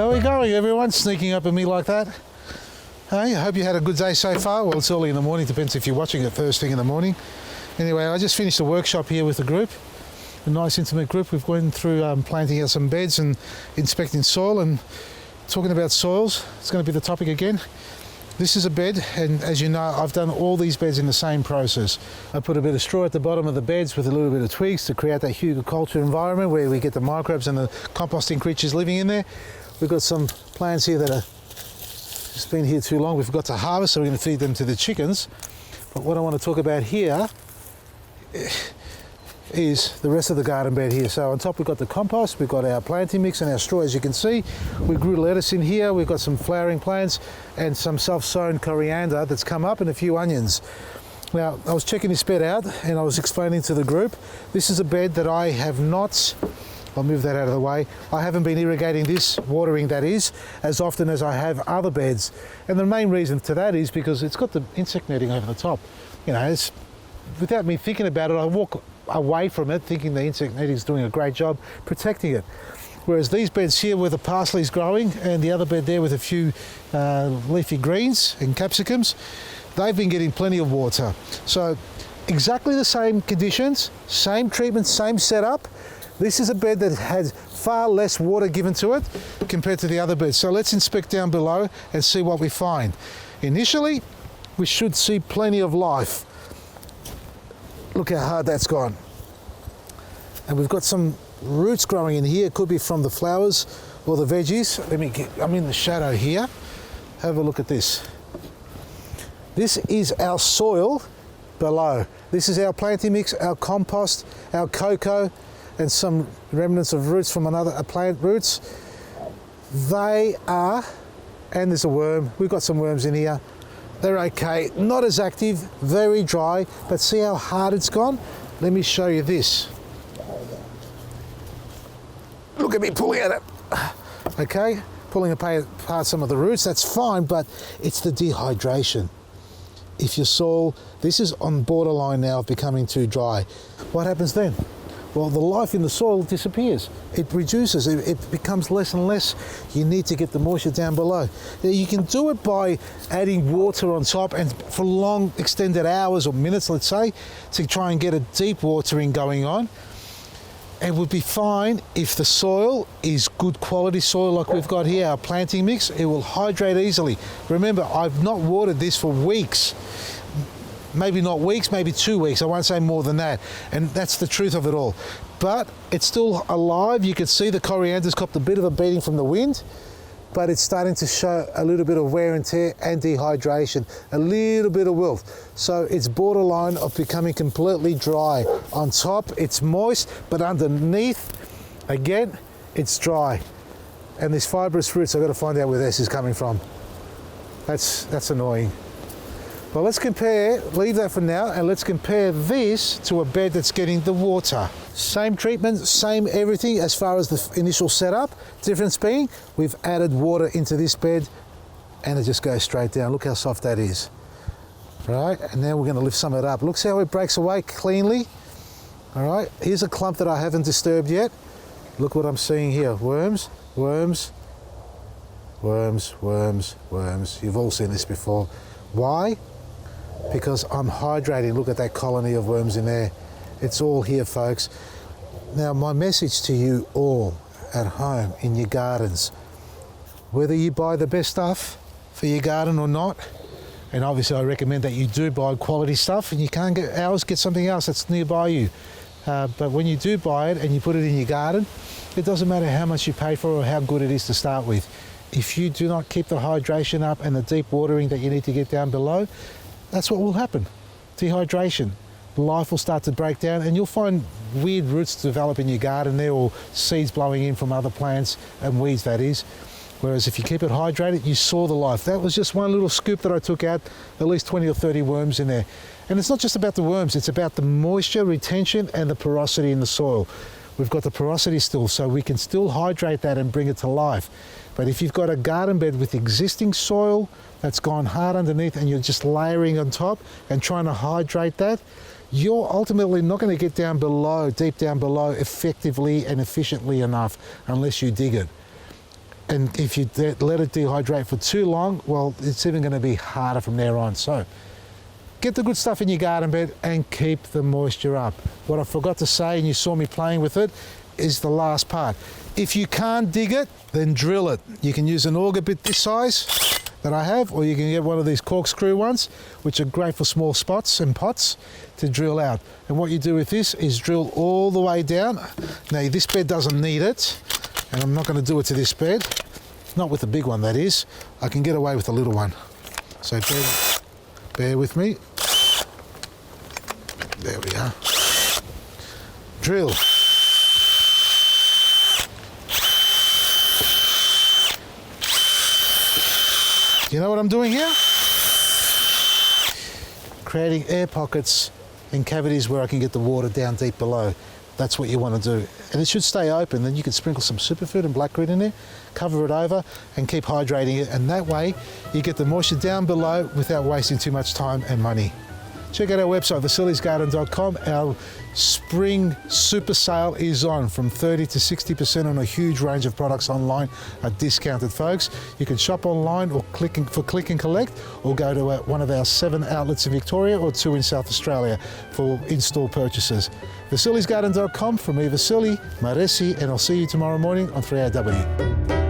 How are we going, everyone? Sneaking up at me like that? Hey, I hope you had a good day so far. Well, it's early in the morning, depends if you're watching it first thing in the morning. Anyway, I just finished a workshop here with the group, a nice intimate group. We've gone through planting out some beds and inspecting soil and talking about soils. It's going to be the topic again. This is a bed, and as you know, I've done all these beds in the same process. I put a bit of straw at the bottom of the beds with a little bit of twigs to create that hugelkultur environment where we get the microbes and the composting creatures living in there. We've got some plants here that are just been here too long. We forgot to harvest, so we're going to feed them to the chickens. But what I want to talk about here is the rest of the garden bed here. So on top we've got the compost, we've got our planting mix and our straw. As you can see, we grew lettuce in here, we've got some flowering plants and some self-sown coriander that's come up and a few onions. Now, I was checking this bed out and I was explaining to the group, this is a bed that I have not, I'll move that out of the way, I haven't been irrigating this, watering that is, as often as I have other beds. And the main reason to that is because it's got the insect netting over the top. You know, it's, without me thinking about it, I walk away from it thinking the insect netting is doing a great job protecting it. Whereas these beds here where the parsley's growing and the other bed there with a few leafy greens and capsicums, they've been getting plenty of water. So exactly the same conditions, same treatment, same setup. This is a bed that has far less water given to it compared to the other beds. So let's inspect down below and see what we find. Initially, we should see plenty of life. Look how hard that's gone. And we've got some roots growing in here. It could be from the flowers or the veggies. I'm in the shadow here. Have a look at this. This is our soil below. This is our planting mix, our compost, our cocoa, and some remnants of roots from another plant roots. They are, and there's a worm. We've got some worms in here. They're okay, not as active, very dry, but see how hard it's gone? Let me show you this. Look at me pulling at it. Okay, pulling apart some of the roots, that's fine, but it's the dehydration. If your soil, this is on borderline now of becoming too dry, what happens then? Well, the life in the soil disappears. It reduces, it becomes less and less. You need to get the moisture down below. Now, you can do it by adding water on top and for long extended hours or minutes, let's say, to try and get a deep watering going on. It would be fine if the soil is good quality soil like we've got here, our planting mix. It will hydrate easily. Remember, I've not watered this for weeks. Maybe not weeks, maybe 2 weeks. I won't say more than that. And that's the truth of it all. But it's still alive. You can see the coriander's copped a bit of a beating from the wind, but it's starting to show a little bit of wear and tear and dehydration, a little bit of wilt. So it's borderline of becoming completely dry. On top, it's moist, but underneath, again, it's dry. And these fibrous roots, I've got to find out where this is coming from. That's annoying. Well, let's compare, leave that for now, and let's compare this to a bed that's getting the water. Same treatment, same everything as far as the initial setup. Difference being, we've added water into this bed and it just goes straight down. Look how soft that is. Right, and now we're going to lift some of it up. Look how it breaks away cleanly. All right, here's a clump that I haven't disturbed yet. Look what I'm seeing here, worms, worms, worms, worms, worms. You've all seen this before. Why? Because I'm hydrating. Look at that colony of worms in there. It's all here, folks. Now, my message to you all at home in your gardens, whether you buy the best stuff for your garden or not, and obviously I recommend that you do buy quality stuff, and you can't get ours, get something else that's nearby you. But when you do buy it and you put it in your garden, it doesn't matter how much you pay for it or how good it is to start with. If you do not keep the hydration up and the deep watering that you need to get down below, that's what will happen. Dehydration. Life will start to break down and you'll find weird roots develop in your garden there, or seeds blowing in from other plants and weeds, that is. Whereas if you keep it hydrated, you saw the life. That was just one little scoop that I took out, at least 20 or 30 worms in there. And it's not just about the worms, it's about the moisture retention and the porosity in the soil. We've got the porosity still, so we can still hydrate that and bring it to life. But if you've got a garden bed with existing soil that's gone hard underneath and you're just layering on top and trying to hydrate that, you're ultimately not going to get down below, deep down below, effectively and efficiently enough unless you dig it. And if you let it dehydrate for too long, well, it's even going to be harder from there on. So get the good stuff in your garden bed and keep the moisture up. What I forgot to say, and you saw me playing with it, is the last part. If you can't dig it, then drill it. You can use an auger bit this size that I have, or you can get one of these corkscrew ones, which are great for small spots and pots to drill out. And what you do with this is drill all the way down. Now this bed doesn't need it, and I'm not going to do it to this bed. Not with the big one, that is. I can get away with the little one. So bear with me. There we are. Drill. You know what I'm doing here? Creating air pockets and cavities where I can get the water down deep below. That's what you want to do. And it should stay open. Then you can sprinkle some superfood and black grit in there, cover it over and keep hydrating it. And that way you get the moisture down below without wasting too much time and money. Check out our website, Vasili'sGarden.com. Our spring super sale is on, from 30 to 60% on a huge range of products online at discounted, folks. You can shop online or click and collect, or go to one of our 7 outlets in Victoria or 2 in South Australia for in-store purchases. Vasili'sGarden.com. From me, Vasili Maresi, and I'll see you tomorrow morning on 3AW.